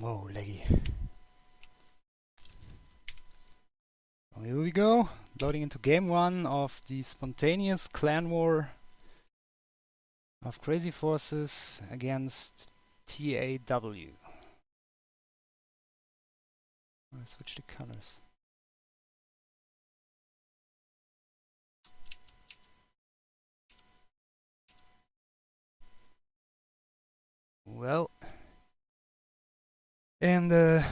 Whoa, laggy. So here we go, loading into game 1 of the spontaneous clan war of Crazy Forces against TAW. I'll switch the colors. Well, in the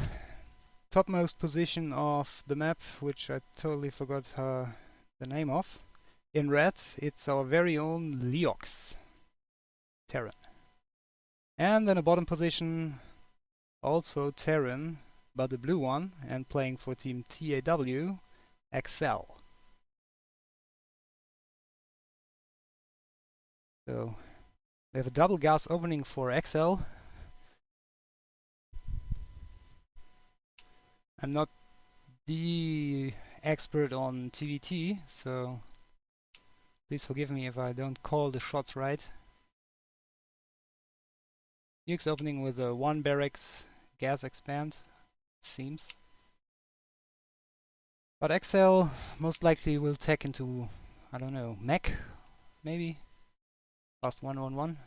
topmost position of the map, which I totally forgot the name of, in red, it's our very own Liox Terran. And in the bottom position, also Terran, but the blue one, and playing for team TAW.Accel. So we have a double gas opening for Accel. I'm not the expert on TVT, so please forgive me if I don't call the shots right. Nuke's opening with a 1 barracks gas expand, it seems. But Accel most likely will tech into, I don't know, mech, maybe? Last 1-1-1.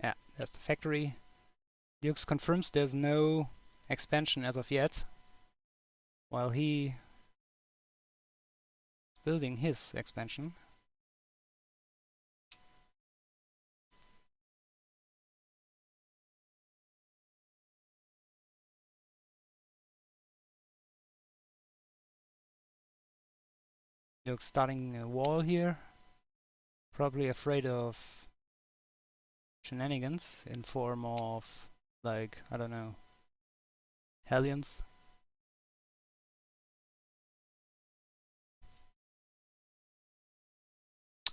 Yeah, there's the factory. Nuke's confirms there's no expansion as of yet, while he is building his expansion. Nuke's starting a wall here, probably afraid of shenanigans in form of, like, I don't know, Hellions.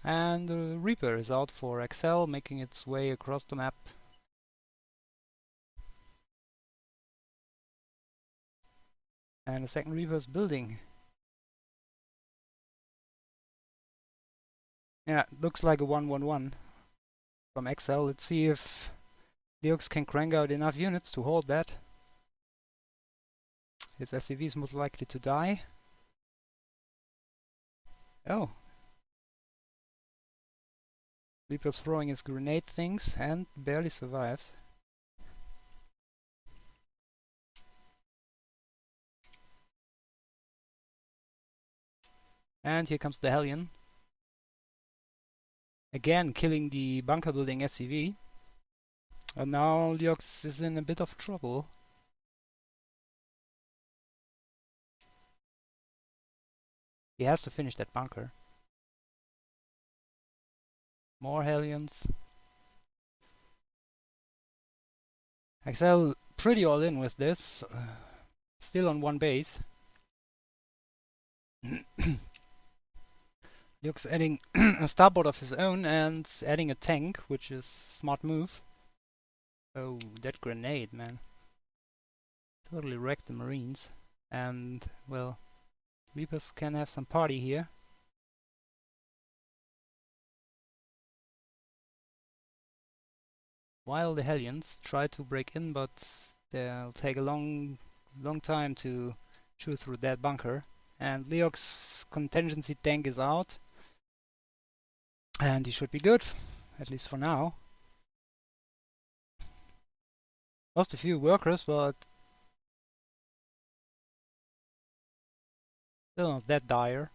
And the Reaper is out for Accel, making its way across the map. And the second Reaper is building. Yeah, looks like a 1-1-1 from Accel. Let's see if Liox can crank out enough units to hold that. His SCV is most likely to die. Oh. Reaper's throwing his grenade things and barely survives. And here comes the Hellion. Again killing the bunker building SCV. And now Liox is in a bit of trouble. He has to finish that bunker. More Hellions. Accel pretty all in with this. Still on one base. Liox adding a starboard of his own and adding a tank, which is smart move. Oh, that grenade, man. Totally wrecked the Marines. And, well, Reapers can have some party here. While the Hellions try to break in, but they'll take a long time to shoot through that bunker. And Liox's contingency tank is out. And he should be good, at least for now. Lost a few workers, but still not that dire.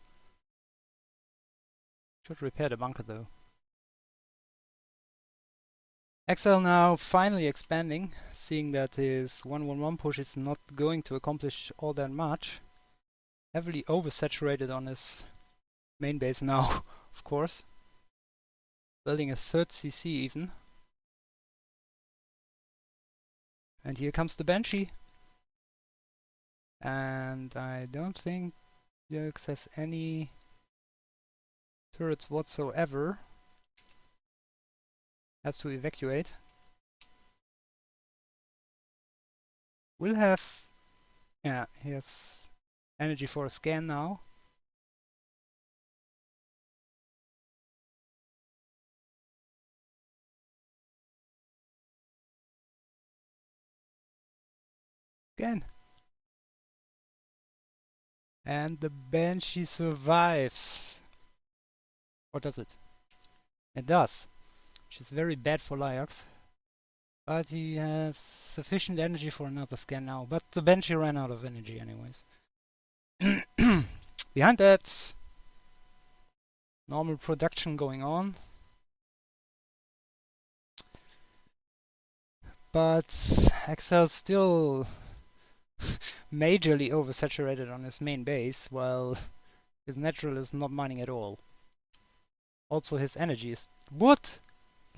Should repair the bunker though. Accel now finally expanding, seeing that his 1-1-1 push is not going to accomplish all that much. Heavily oversaturated on his main base now, of course. Building a third CC even. And here comes the Banshee. And I don't think Liox has any turrets whatsoever. Has to evacuate. We'll have... yeah, he has energy for a scan now. Again. And the Banshee survives. Or does it? It does. Which is very bad for Liox. But he has sufficient energy for another scan now. But the Banshee ran out of energy anyways. Behind that, normal production going on. But Accel still majorly oversaturated on his main base, while his natural is not mining at all. Also his energy is... What?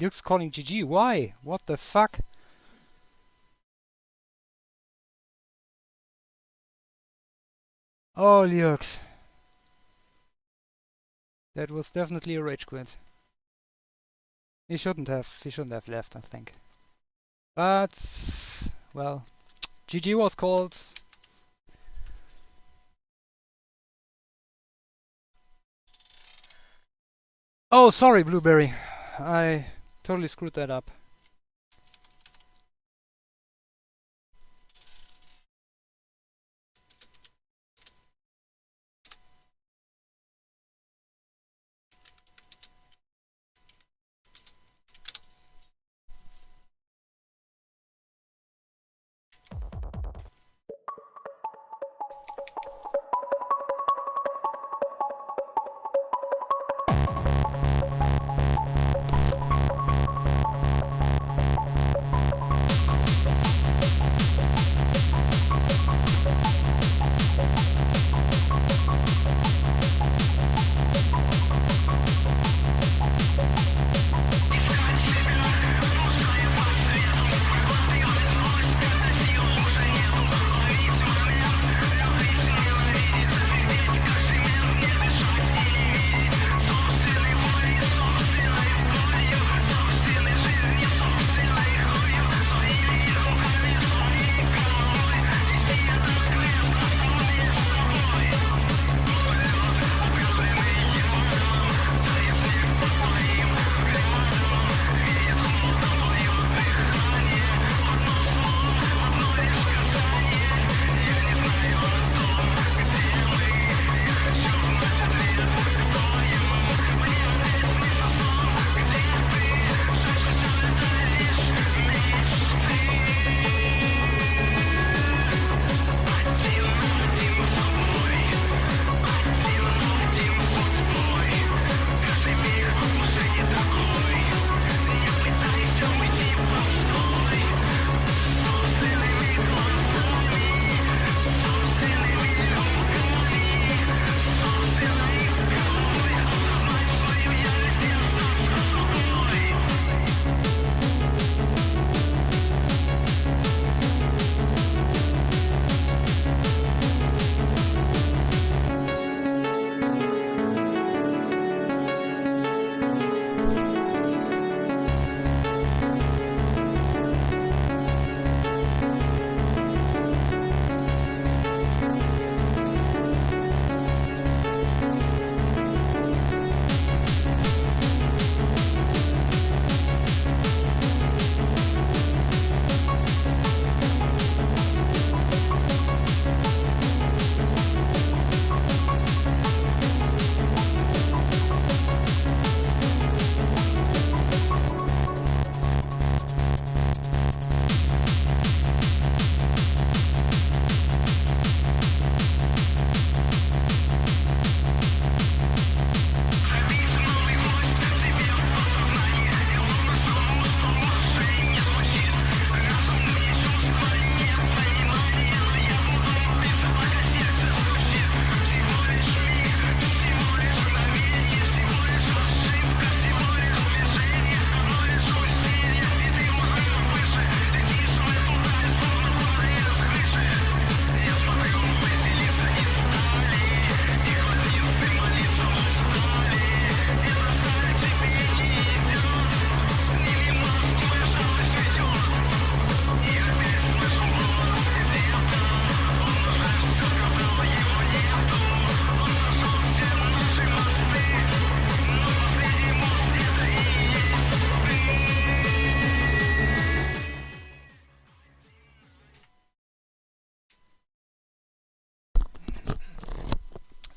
Luke's calling GG, why? What the fuck? Oh, Luke. That was definitely a rage quit. He shouldn't have left, I think. But, well, GG was called. Oh, sorry, BlueBerry. I totally screwed that up.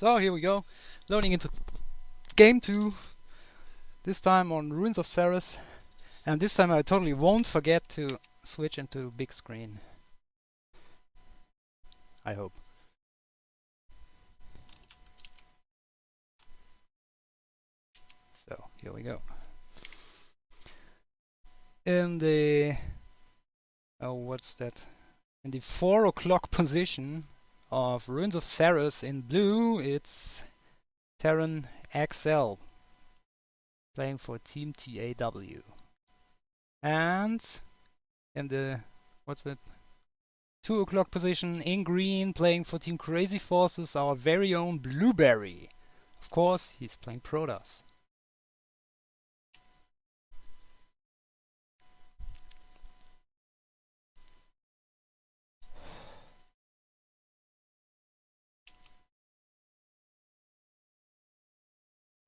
So here we go, loading into game 2, this time on Ruins of Ceres, and this time I totally won't forget to switch into big screen. I hope. So here we go. In the what's that? In the 4 o'clock position of Ruins of Ceres in blue, it's TAW.Accel playing for Team TAW. And in the 2 o'clock position in green, playing for Team Crazy Forces, our very own BlueBerry. Of course, he's playing Protoss.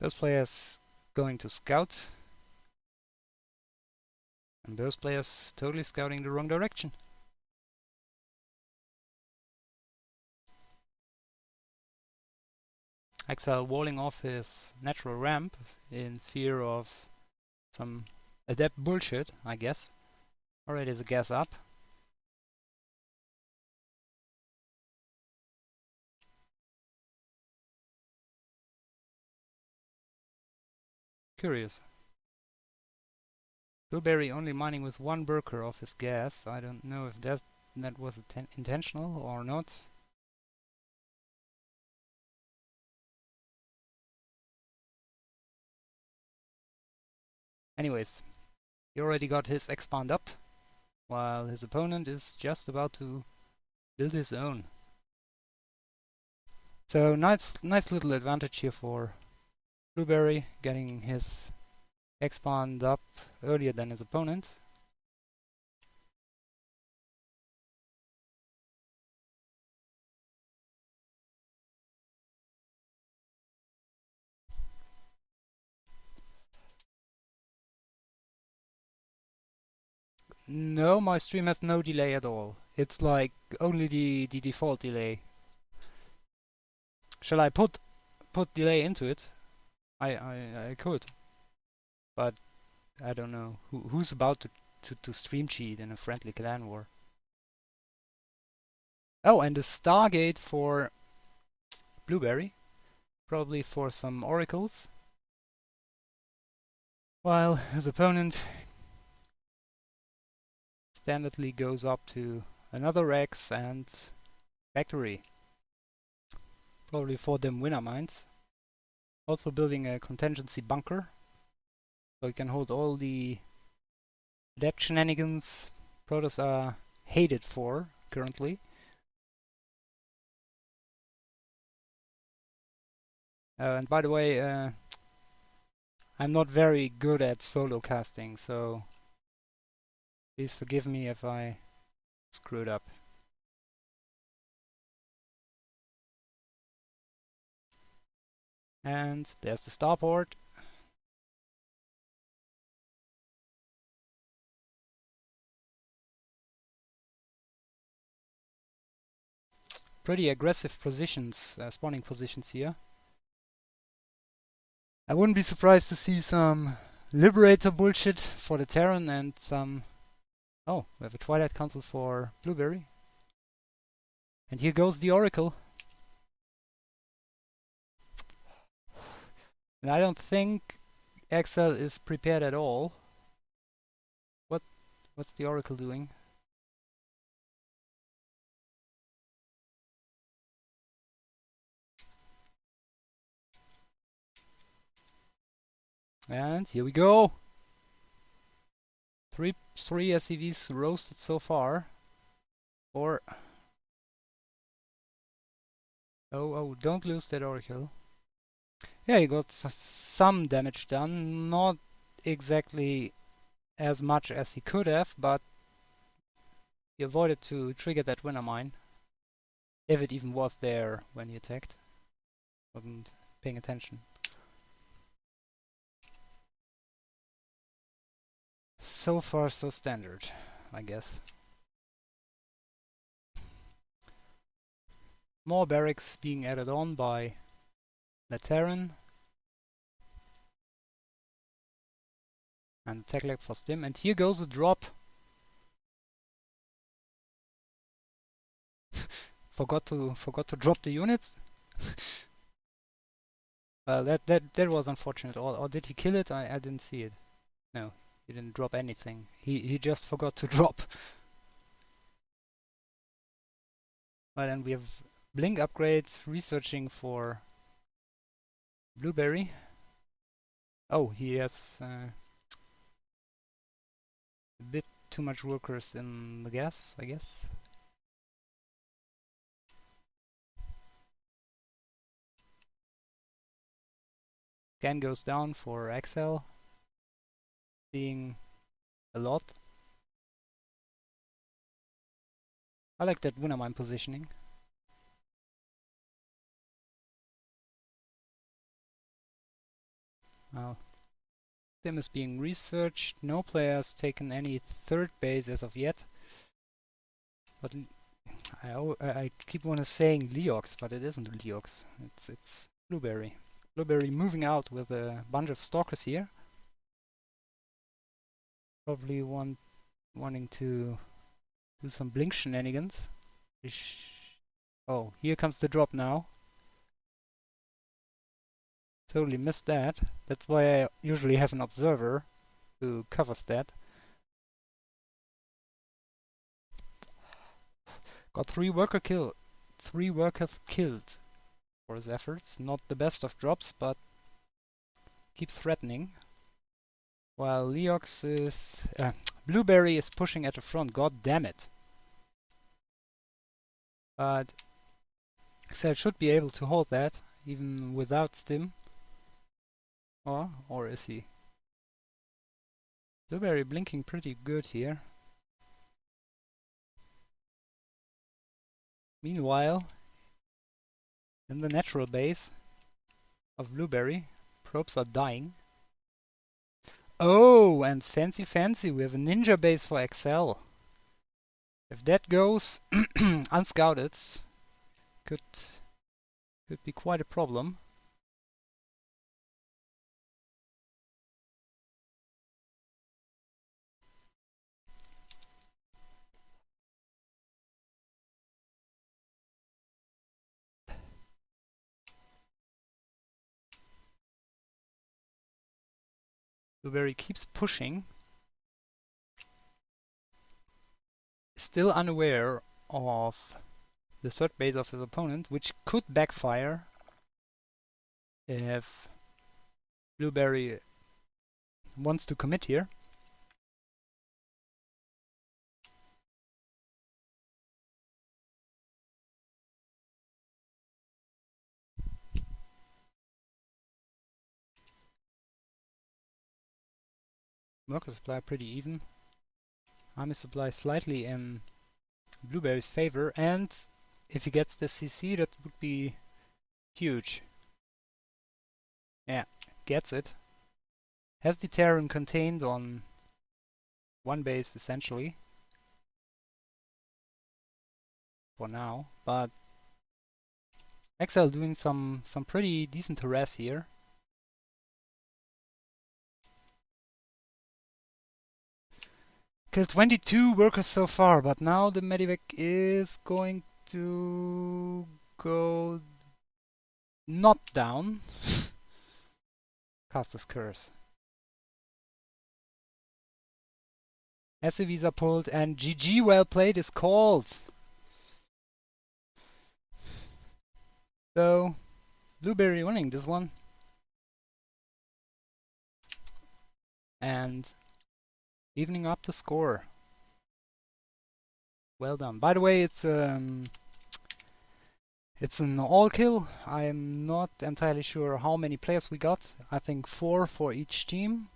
Those players going to scout, and those players totally scouting the wrong direction. Allkill walling off his natural ramp in fear of some adept bullshit, I guess. Already the gas up. Curious. BlueBerry only mining with 1 burker of his gas. I don't know if that was intentional or not. Anyways, he already got his expand up, while his opponent is just about to build his own. So nice little advantage here for BlueBerry, getting his expand up earlier than his opponent. No, my stream has no delay at all. It's like only the default delay. Shall I put delay into it? I could, but I don't know who's about to stream cheat in a friendly clan war. Oh, and a Stargate for BlueBerry, probably for some oracles, while his opponent standardly goes up to another Rex and factory, probably for them winner mines. Also building a contingency bunker, so you can hold all the adept shenanigans Protoss are hated for currently. And by the way, I'm not very good at solo casting, so please forgive me if I screwed up. And there's the starport. Pretty aggressive positions, spawning positions here. I wouldn't be surprised to see some Liberator bullshit for the Terran and some... Oh, we have a Twilight Council for BlueBerry. And here goes the Oracle. And I don't think Accel is prepared at all. What's the Oracle doing? And here we go! Three SCVs roasted so far. Or... Oh, don't lose that Oracle. Yeah, he got some damage done. Not exactly as much as he could have, but he avoided to trigger that winner mine. If it even was there when he attacked. Wasn't paying attention. So far so standard, I guess. More barracks being added on by the Terran, and Tech Lab for Stim, and here goes a drop. forgot to drop the units. That was unfortunate. Or did he kill it? I didn't see it. No, he didn't drop anything. He just forgot to drop. Well, and we have Blink upgrades researching for BlueBerry. Oh, he has a bit too much workers in the gas, I guess. Scan goes down for TAW.Accel, seeing a lot. I like that winner mine positioning. Well, Sim is being researched. No players taken any third base as of yet. But I keep on saying Liox, but it isn't Liox. It's BlueBerry. BlueBerry moving out with a bunch of stalkers here. Probably wanting to do some blink shenanigans. Oh, here comes the drop now. Totally missed that. That's why I usually have an observer who covers that. Got 3 workers killed for his efforts. Not the best of drops, but keeps threatening. While Liox is... BlueBerry is pushing at the front, god damn it. But TAW.Accel should be able to hold that, even without Stim. Or is he? BlueBerry blinking pretty good here. Meanwhile, in the natural base of BlueBerry, probes are dying. Oh, and fancy, we have a ninja base for TAW.Accel. If that goes unscouted, could be quite a problem. BlueBerry keeps pushing. Still unaware of the third base of his opponent, which could backfire if BlueBerry wants to commit here. Worker supply pretty even. Army supply slightly in BlueBerry's favor, and if he gets the CC, that would be huge. Yeah, gets it. Has the Terran contained on one base essentially for now, but TAW.Accel doing some pretty decent harass here. Killed 22 workers so far, but now the medivac is going to go not down. Caster's Curse. SCVs are pulled and GG well played is called. So, BlueBerry winning this one. And evening up the score. Well done. By the way, it's an all-kill. I'm not entirely sure how many players we got. I think 4 for each team.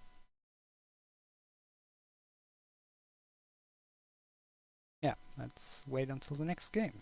Yeah, let's wait until the next game.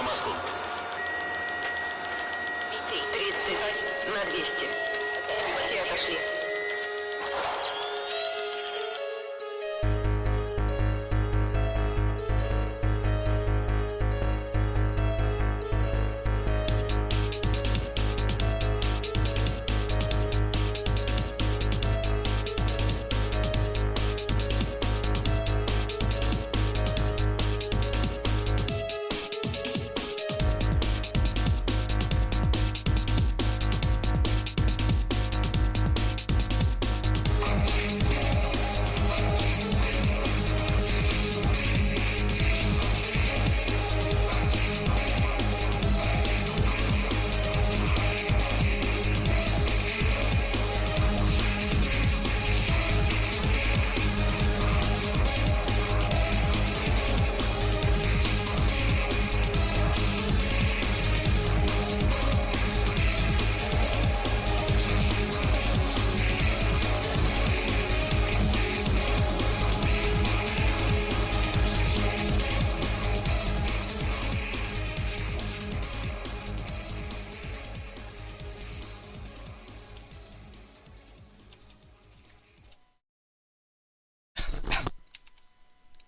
Москву. 30 на 200. Все отошли.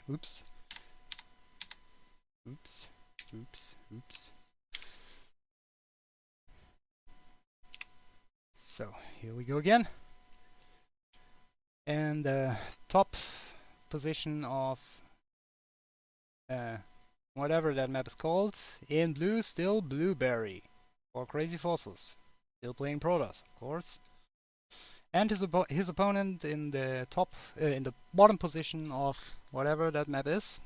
Oops. Oops. Oops. Oops. So, here we go again. And the top position of whatever that map is called, in blue, still BlueBerry. Or Crazy Fossils. Still playing Protoss, of course. And his opponent in the bottom position of whatever that map is.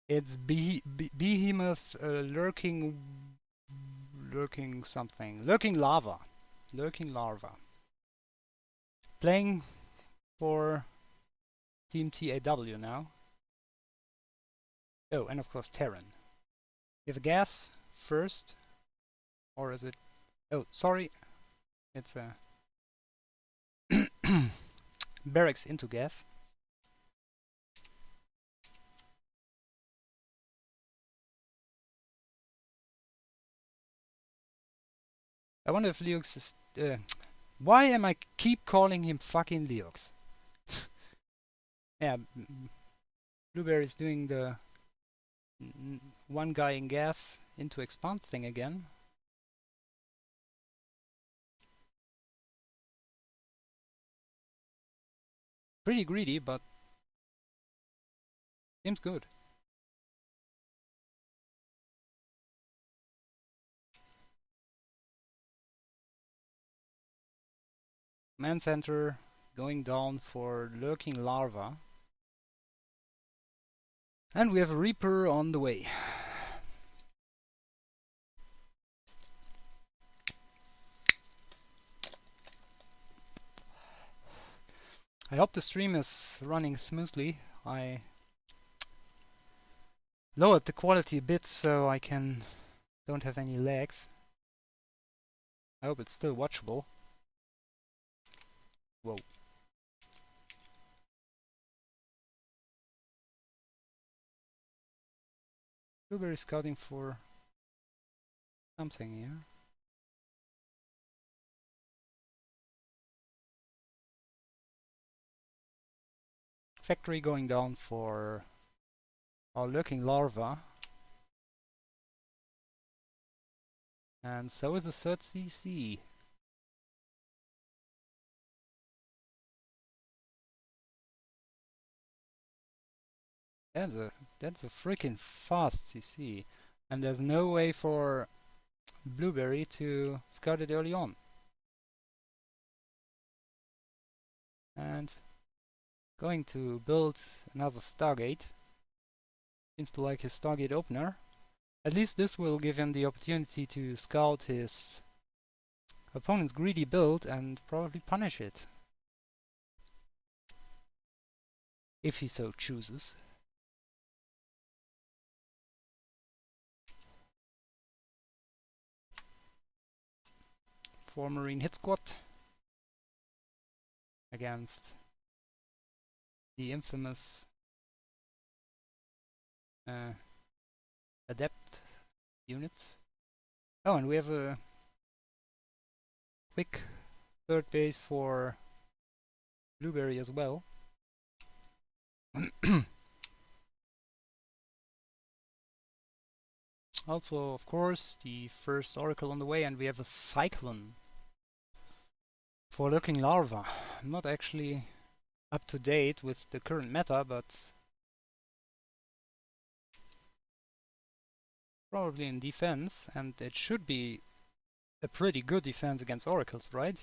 It's LurkingLarva. Playing for Team TAW now. Oh, and of course Terran. You have a gas first, or is it? Oh, sorry, it's a barracks into gas. I wonder if Liox is... why am I keep calling him fucking Liox? Yeah, BlueBerry is doing the one guy in gas into expand thing again. Pretty greedy, but seems good. Command center going down for LurkingLarva. And we have a Reaper on the way. I hope the stream is running smoothly. I lowered the quality a bit so I don't have any lags. I hope it's still watchable. Whoa. BlueBerry scouting for something here. Factory going down for our LurkingLarva. And so is the third CC. That's a freaking fast CC. And there's no way for BlueBerry to scout it early on. And going to build another Stargate. Seems to like his Stargate opener. At least this will give him the opportunity to scout his opponent's greedy build and probably punish it. If he so chooses. For Marine hit squad against the infamous Adept unit. Oh, and we have a quick third base for BlueBerry as well. Also, of course, the first Oracle on the way, and we have a Cyclone for LurkingLarva. I'm not actually up to date with the current meta, but probably in defense, and it should be a pretty good defense against Oracles, right?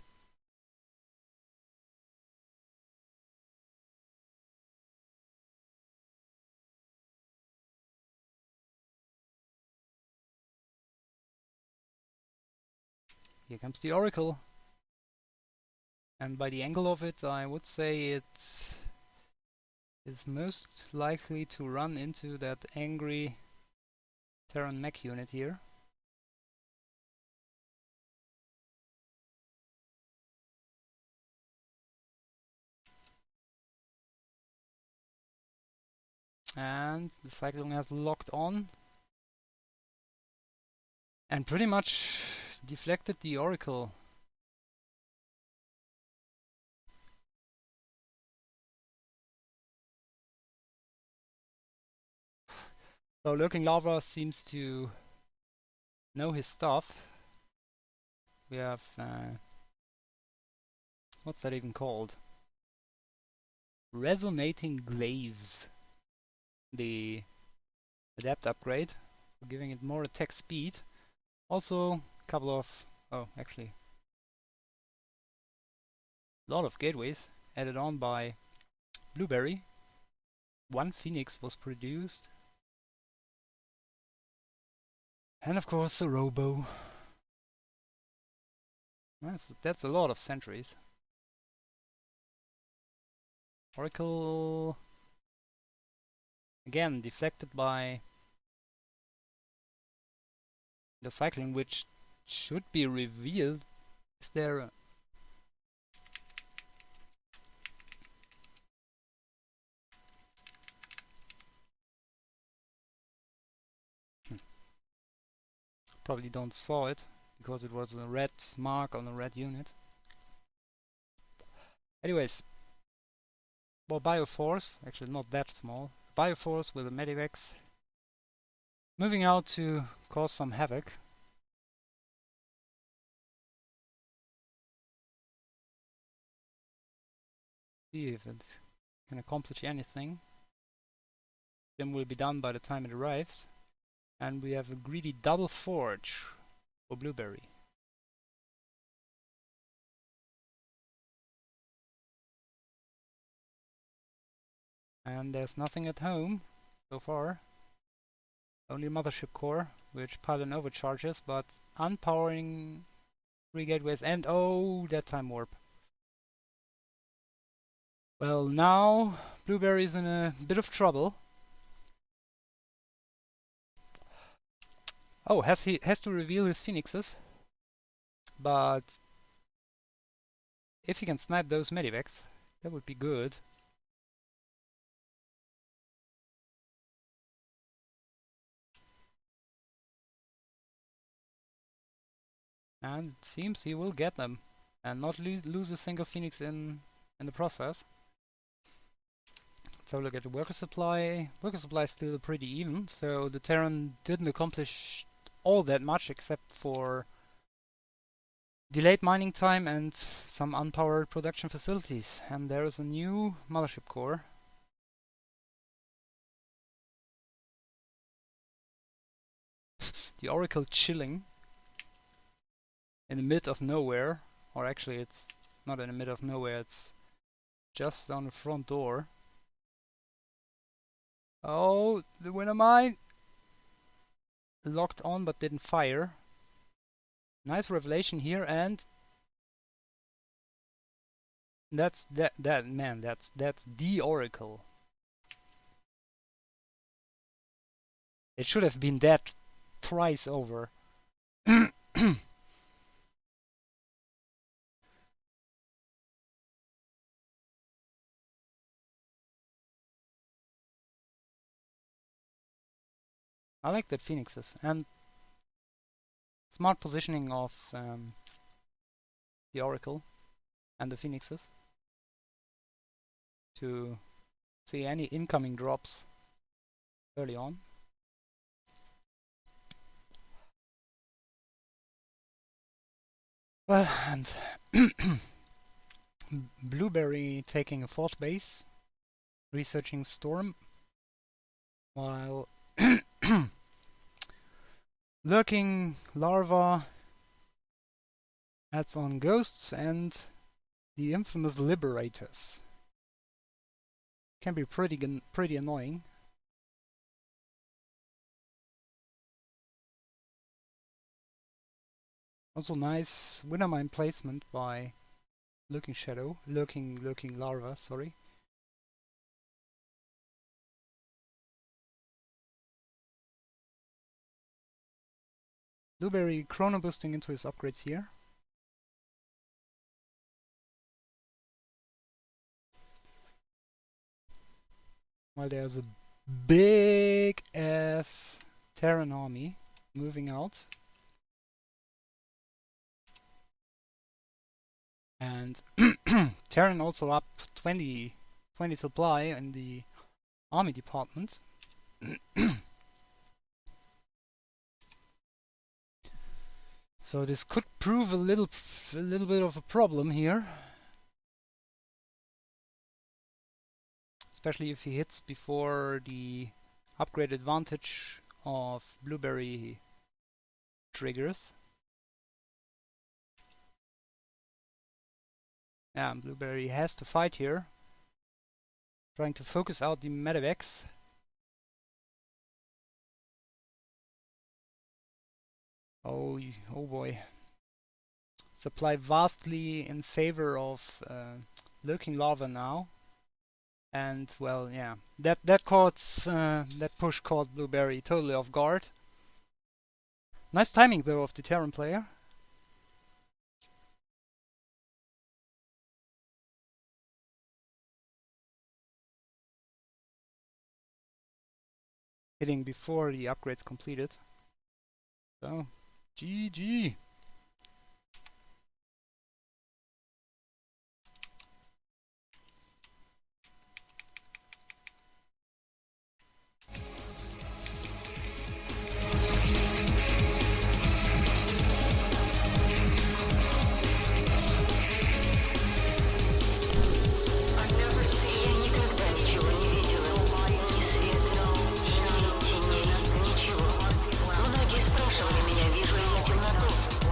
Here comes the Oracle. And by the angle of it, I would say it is most likely to run into that angry Terran mech unit here. And the Cyclone has locked on and pretty much deflected the Oracle. So LurkingLarva seems to know his stuff. We have what's that even called? Resonating glaives. The adapt upgrade, for giving it more attack speed. Also, a couple of actually a lot of gateways added on by BlueBerry. One Phoenix was produced. And of course a Robo. That's a lot of sentries. Oracle again deflected by the Cyclone, which should be revealed. Is there a probably don't saw it because it was a red mark on a red unit. Anyways, well, Bioforce, actually not that small. Bioforce with a Medivac moving out to cause some havoc. See if it can accomplish anything. Then will be done by the time it arrives. And we have a greedy double forge for BlueBerry. And there's nothing at home so far. Only mothership core, which pylon overcharges, but unpowering 3 gateways and oh, that time warp. Well, now BlueBerry is in a bit of trouble. Oh, has to reveal his phoenixes, but if he can snipe those medivacs, that would be good. And it seems he will get them and not lose a single phoenix in the process. So look at the worker supply. Worker supply is still pretty even, so the Terran didn't accomplish all that much except for delayed mining time and some unpowered production facilities. And there is a new mothership core. The Oracle chilling in the mid of nowhere, or actually it's not in the mid of nowhere, it's just on the front door. Oh, the winner mine! Locked on but didn't fire. Nice revelation here, and that's the Oracle. It should have been dead thrice over. I like that phoenixes, and smart positioning of the Oracle and the Phoenixes to see any incoming drops early on. Well, and BlueBerry taking a 4th base, researching Storm, while LurkingLarva adds on Ghosts and the infamous Liberators. Can be pretty annoying. Also nice winner mine placement by LurkingLarva, sorry. BlueBerry chrono boosting into his upgrades here. While there's a big ass Terran army moving out. And Terran also up 20 supply in the army department. So this could prove a little bit of a problem here. Especially if he hits before the upgrade advantage of BlueBerry triggers. Yeah, BlueBerry has to fight here. Trying to focus out the medevacs. Oh boy. Supply vastly in favor of LurkingLarva now. And well, yeah, that push caught BlueBerry totally off guard. Nice timing though of the Terran player. Hitting before the upgrade's completed. So, GG. Многие спрашивали меня, вижу ли я темноту.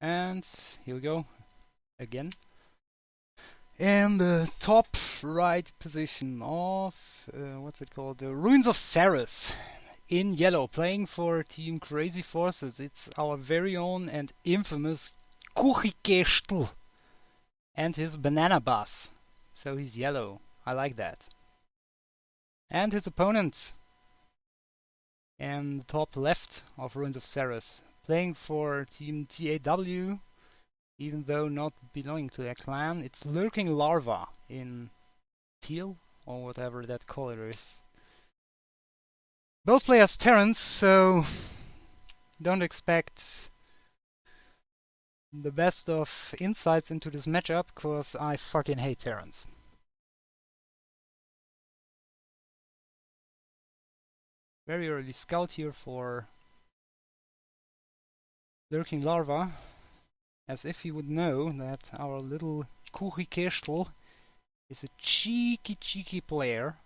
And here we go again. In the top right position of what's it called? The Ruins of Saris in yellow, playing for Team Crazy Forces. It's our very own and infamous CFeS.Chuchichästl and his banana bus. So he's yellow. I like that. And his opponent in the top left of Ruins of Saris, playing for Team TAW, even though not belonging to their clan. It's LurkingLarva in teal, or whatever that color is. Both players Terrans, so don't expect the best of insights into this matchup, cause I fucking hate Terrans. Very early scout here for LurkingLarva, as if he would know that our little CFeS.Liox is a cheeky player.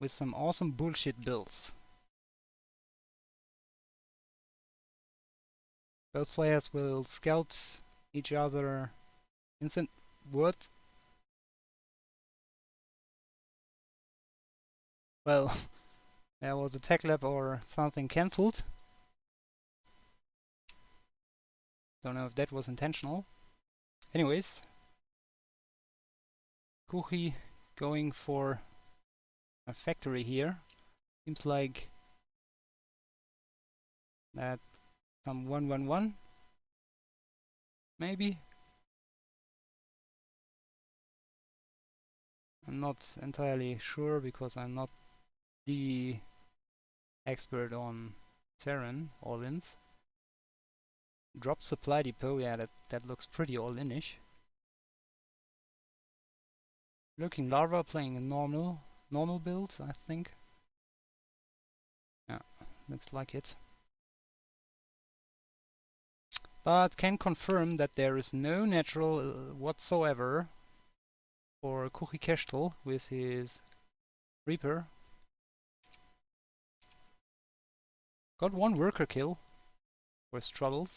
With some awesome bullshit builds. Both players will scout each other instant. What? Well, there was a tech lab or something cancelled. Don't know if that was intentional. Anyways, Kuchi going for a factory here. Seems like that some 1-1-1 maybe. I'm not entirely sure because I'm not the expert on Terran all-ins. Drop supply depot, yeah, that looks pretty all-in-ish. LurkingLarva playing a normal build, I think. Yeah, looks like it. But can confirm that there is no natural whatsoever for CFeS.Liox with his Reaper. Got one worker kill for his troubles.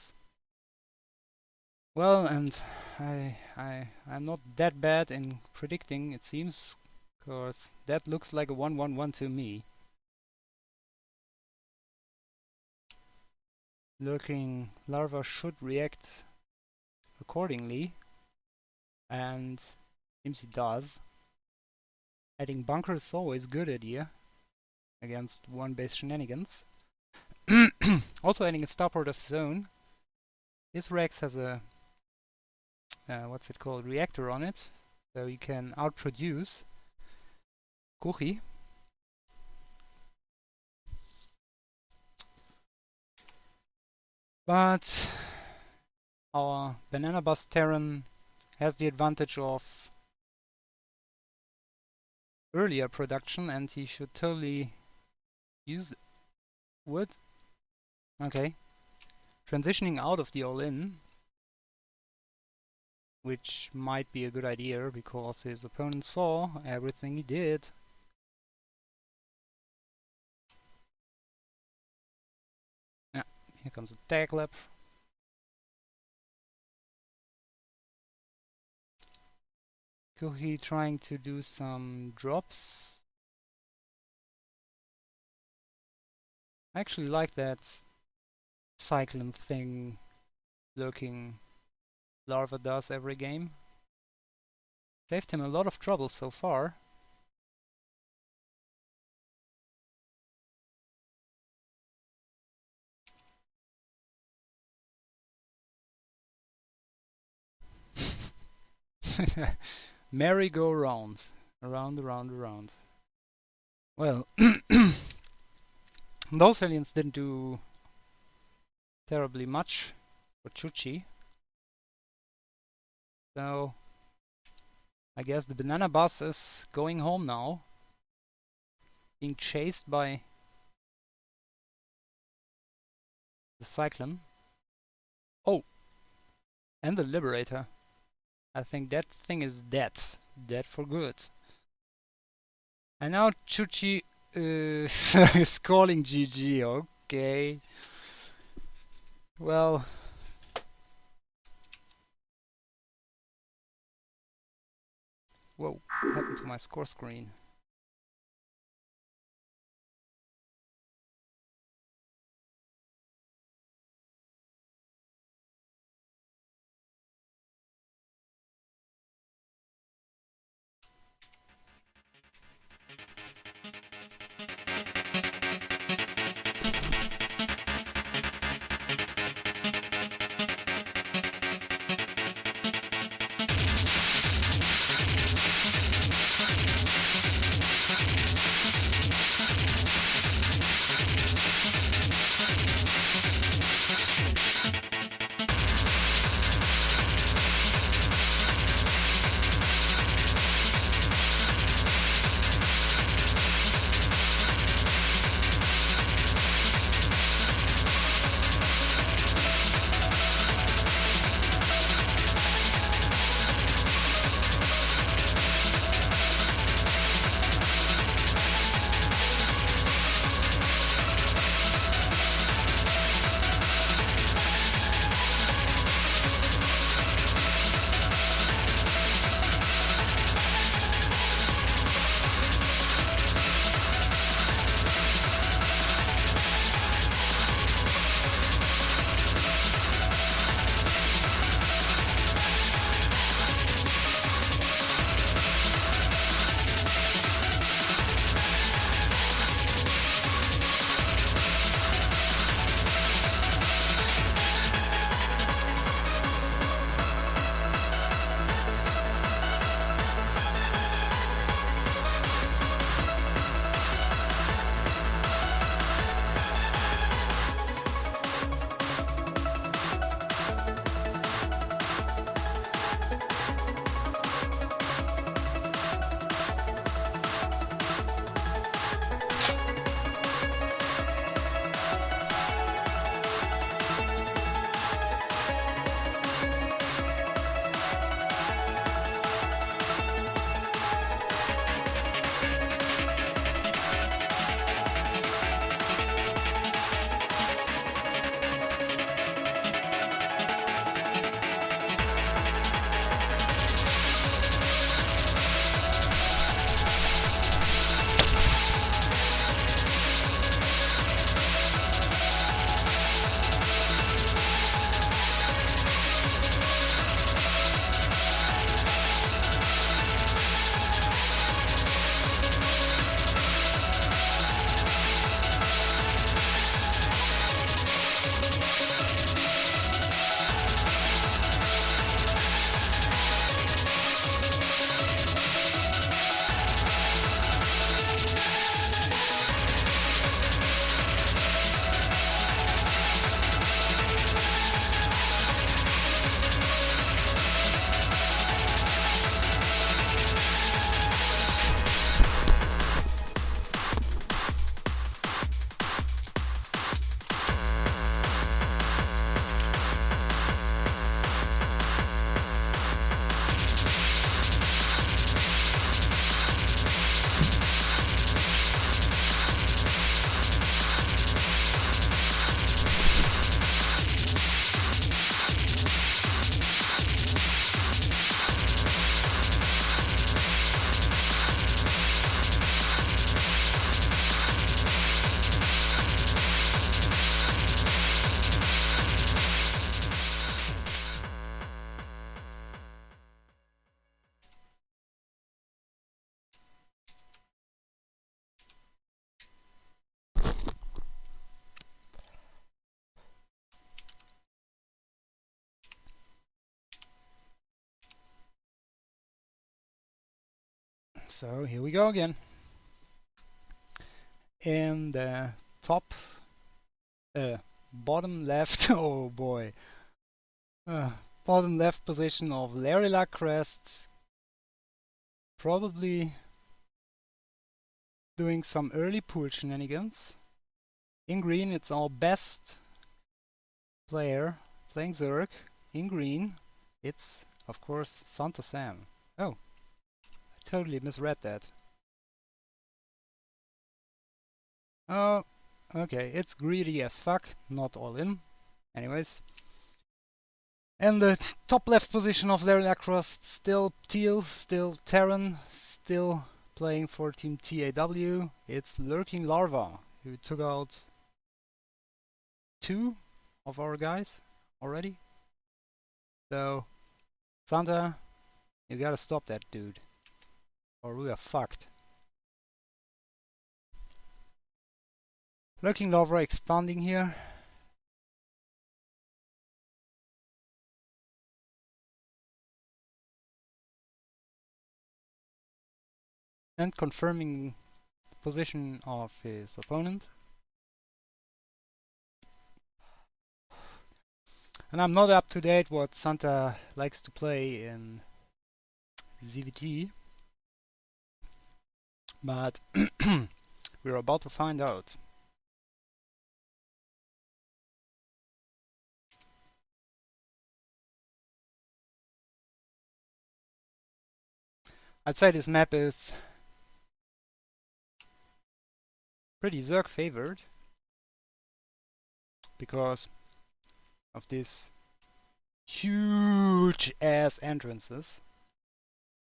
Well, and I'm not that bad in predicting, it seems, because that looks like a 1-1-1 to me. LurkingLarva should react accordingly, and seems he does. Adding bunker is always a good idea against one-base shenanigans. Also adding a starport of his own. This Rex has a what's it called, reactor on it, so you can outproduce Kuchi. But our banana bus Terran has the advantage of earlier production, and he should totally use wood. Okay, transitioning out of the all-in, which might be a good idea because his opponent saw everything he did. Yeah, here comes a tag lap. Kuchi trying to do some drops. I actually like that cycling thing LurkingLarva does every game. Saved him a lot of trouble so far. Merry-go-round. Around. Well, those aliens didn't do terribly much for Chuchi. So, I guess the banana bus is going home now. Being chased by the cyclone. Oh, and the Liberator. I think that thing is dead. Dead for good. And now Chuchi is calling GG. Okay. Well. Whoa, what happened to my score screen? So here we go again. In the top, bottom left, oh boy, bottom left position of Larilla Crest, probably doing some early pool shenanigans. In green, it's our best player, playing Zerg. In green, it's, of course, SantaSam. Oh, I totally misread that. Oh, okay, it's greedy as fuck, not all in. Anyways. And the top left position of their lacrosse, still Teal, still Terran, still playing for Team TAW. It's LurkingLarva, who took out 2 of our guys already. So, Santa, you gotta stop that dude, or we are fucked. LurkingLarva expanding here. And confirming the position of his opponent. And I'm not up to date what Santa likes to play in ZVT, but we're about to find out. I'd say this map is pretty Zerg favored because of these huge ass entrances,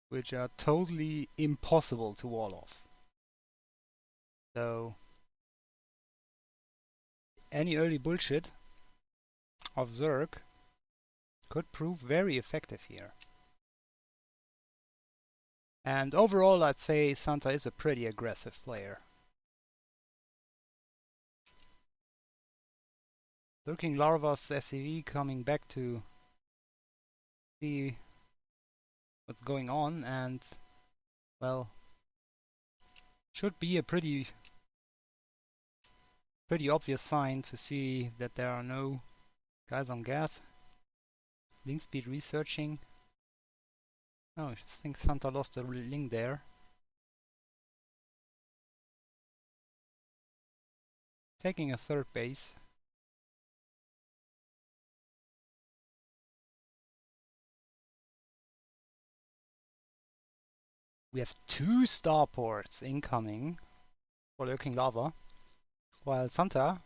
which are totally impossible to wall off. So any early bullshit of Zerg could prove very effective here. And overall, I'd say Santa is a pretty aggressive player. LurkingLarva's SCV coming back to see what's going on, and well, should be a pretty obvious sign to see that there are no guys on gas. Link speed researching. Oh, I think Santa lost a link there. Taking a third base. We have 2 starports incoming for LurkingLarva, while Santa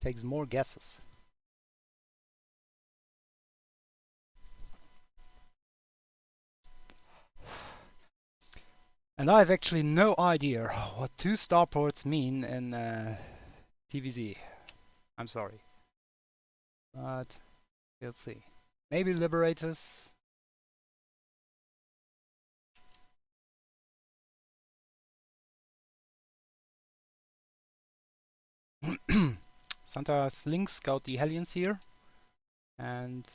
takes more guesses. And I have actually no idea what 2 starports mean in TVZ. I'm sorry. But we'll see. Maybe Liberators. Santa's Link scout the Hellions here and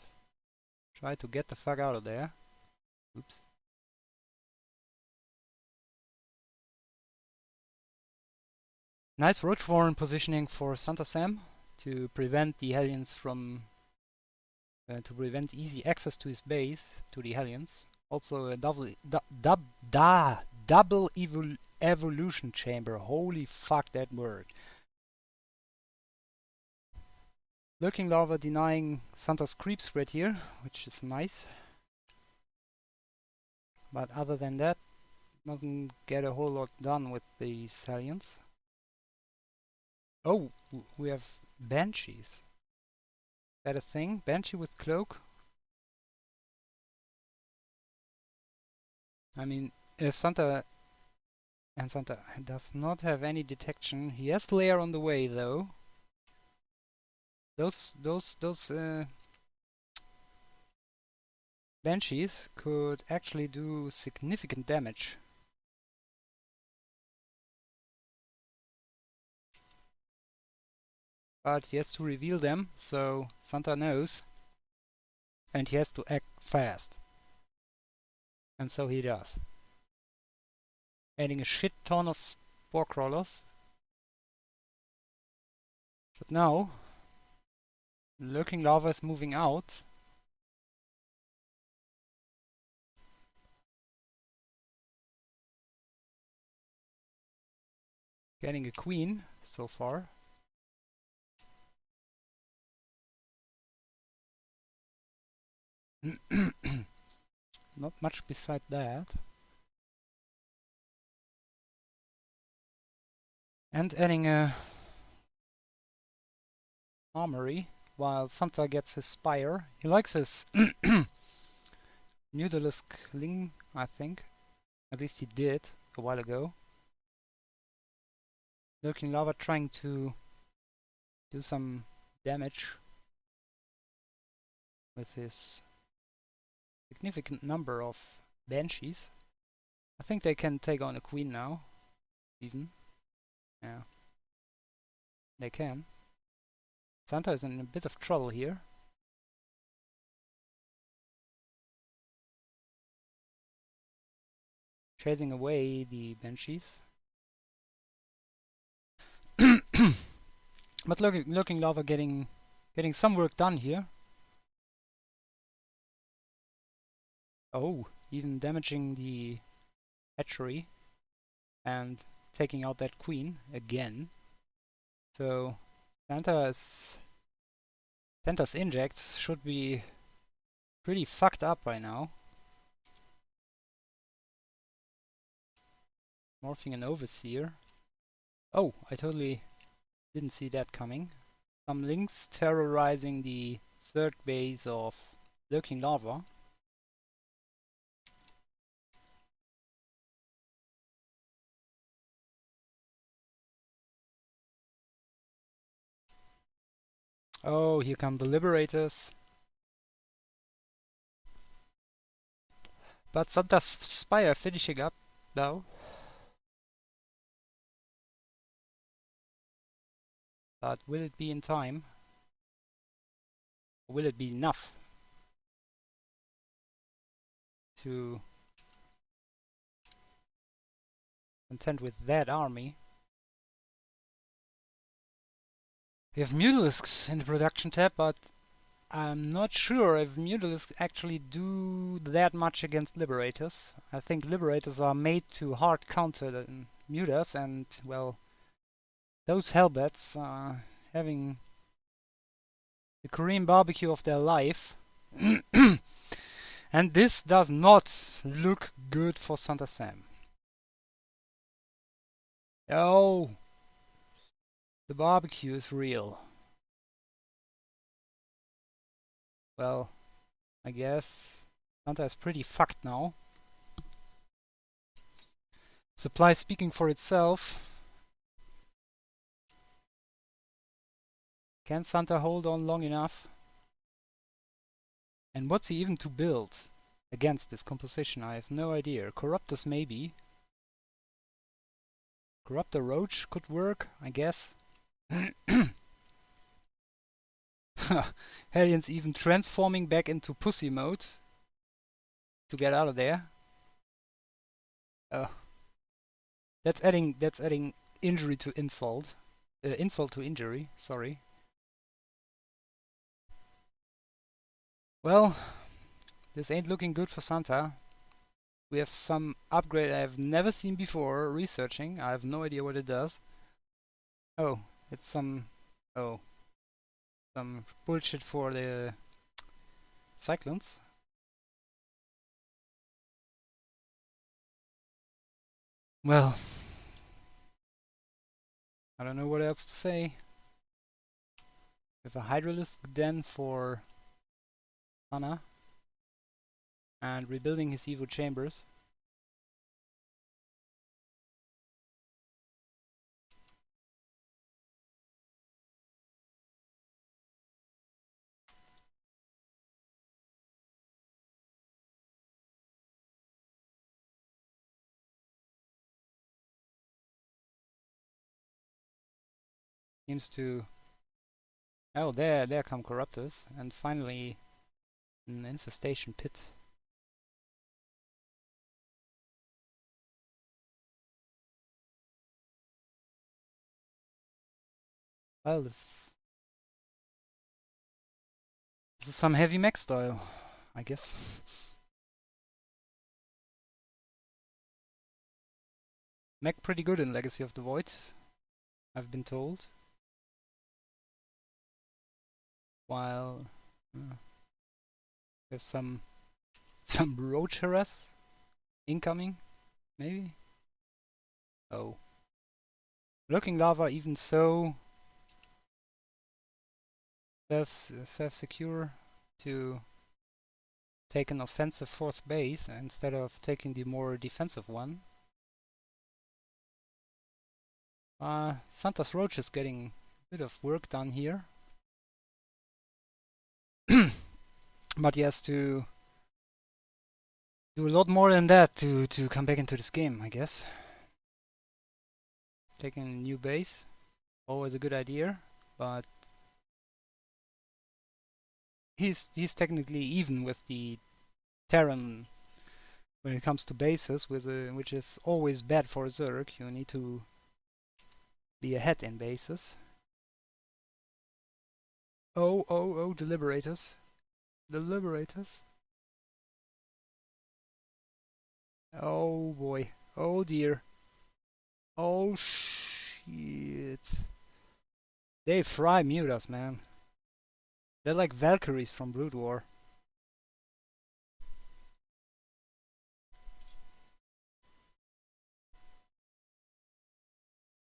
try to get the fuck out of there. Oops. Nice roach warren positioning for SantaSam to prevent the Hellions from to prevent easy access to his base, to the Hellions. Also a double evolution chamber. Holy fuck that word. LurkingLarva denying Santa's creep spread here, which is nice. But other than that, doesn't get a whole lot done with these Hellions. Oh, we have Banshees. Is that a thing? Banshee with cloak? I mean, if Santa does not have any detection, he has lair on the way though. Those Banshees could actually do significant damage. But he has to reveal them, so Santa knows. And he has to act fast. And so he does. Adding a shit ton of spore crawlers. But now, LurkingLarva is moving out. Getting a queen so far. Not much beside that. And adding a armory while Santa gets his spire. He likes his Mutalisk Ling, I think. At least he did a while ago. LurkingLarva trying to do some damage with his significant number of banshees. I think they can take on a queen now, even. Yeah, they can. Santa is in a bit of trouble here. Chasing away the banshees. But LurkingLarva getting some work done here. Oh, even damaging the hatchery and taking out that queen again. So Santa's injects should be pretty fucked up by now. Morphing an overseer. Oh, I totally didn't see that coming. Some links terrorizing the third base of LurkingLarva. Oh, here come the Liberators. But Santa's Spire finishing up now. But will it be in time? Or will it be enough to contend with that army? We have Mutalisks in the production tab, but I'm not sure if Mutalisks actually do that much against Liberators. I think Liberators are made to hard counter the Mutas, and well, those Hellbats are having the Korean barbecue of their life. And this does not look good for SantaSam. Oh, the barbecue is real. Well, I guess Santa is pretty fucked now. Supply speaking for itself. Can Santa hold on long enough? And what's he even to build against this composition? I have no idea. Corruptors maybe. Corruptor Roach could work, I guess. Hellions even transforming back into pussy mode to get out of there. Oh, that's adding injury to insult, insult to injury. Sorry. Well, this ain't looking good for Santa. We have some upgrade I have never seen before. Researching, I have no idea what it does. Oh, it's some bullshit for the Cyclones. Well, I don't know what else to say. We have a Hydralisk Den for Anna and rebuilding his Evo chambers. Seems to... Oh, there come Corruptors, and finally an infestation pit. Well, this is some heavy mech style, I guess. Mech pretty good in Legacy of the Void, I've been told. While There's some roach harass incoming, maybe? Oh. LurkingLarva even so self-secure to take an offensive fourth base instead of taking the more defensive one. Santa's Roach is getting a bit of work done here. But he has to do a lot more than that to come back into this game, I guess. Taking a new base, always a good idea, but he's technically even with the Terran when it comes to bases, which is always bad for a Zerg. You need to be ahead in bases. Oh, the Liberators. The Liberators. Oh boy. Oh dear. Oh shit. They fry mutas, man. They're like Valkyries from Brood War.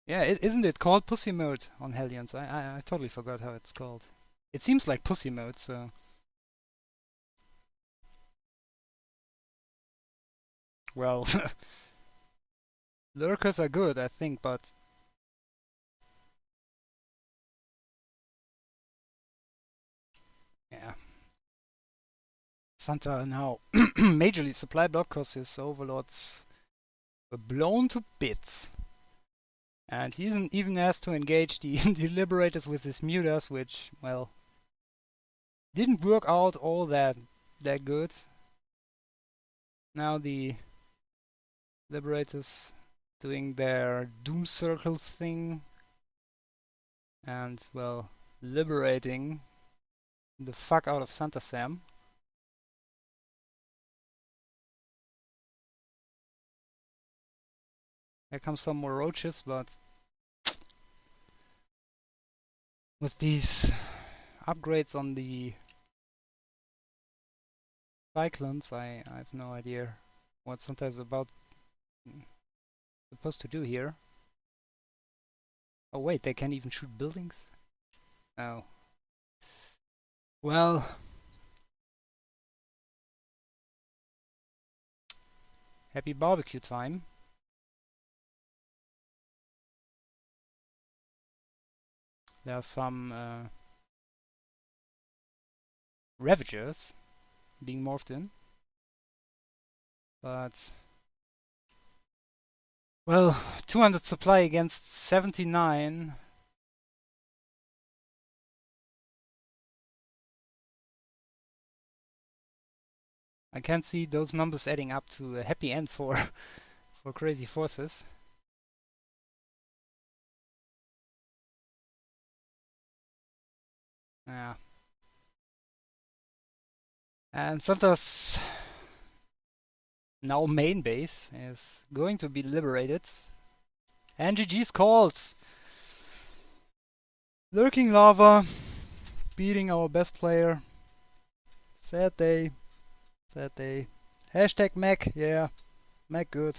Yeah, isn't it called Pussy Mode on Hellions? I totally forgot how it's called. It seems like Pussy Mode, so... Well... Lurkers are good, I think, but... Yeah. Santa now majorly supply block because his overlords were blown to bits. And he even has to engage the Liberators with his mutas, which, well, didn't work out all that good. Now the Liberators doing their Doom Circle thing and, well, liberating the fuck out of SantaSam. Here comes some more roaches, but with these upgrades on the Cyclones, I have no idea what Santa is supposed to do here. Oh wait, they can't even shoot buildings? Oh. Well... Happy barbecue time. There are some Ravagers being morphed in. But... Well, 200 supply against 79. I can't see those numbers adding up to a happy end for Crazy Forces. Yeah. And Santa's now main base is going to be liberated. And GG's called! LurkingLarva beating our best player. Sad day. Sad day. Hashtag Mac, yeah. Mac good.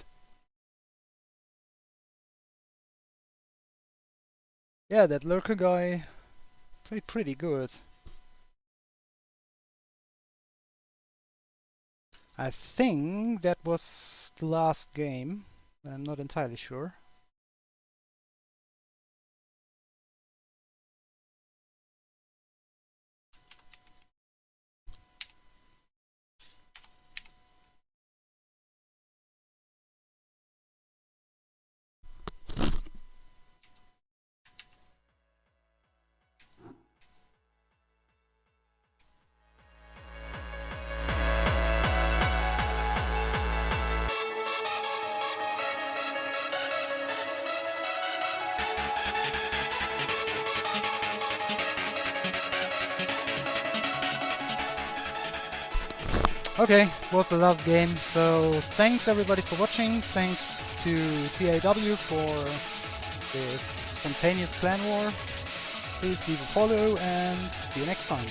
Yeah, that Lurker guy played pretty good. I think that was the last game. I'm not entirely sure. Okay, was the last game, so thanks everybody for watching, thanks to TAW for this spontaneous clan war. Please leave a follow and see you next time.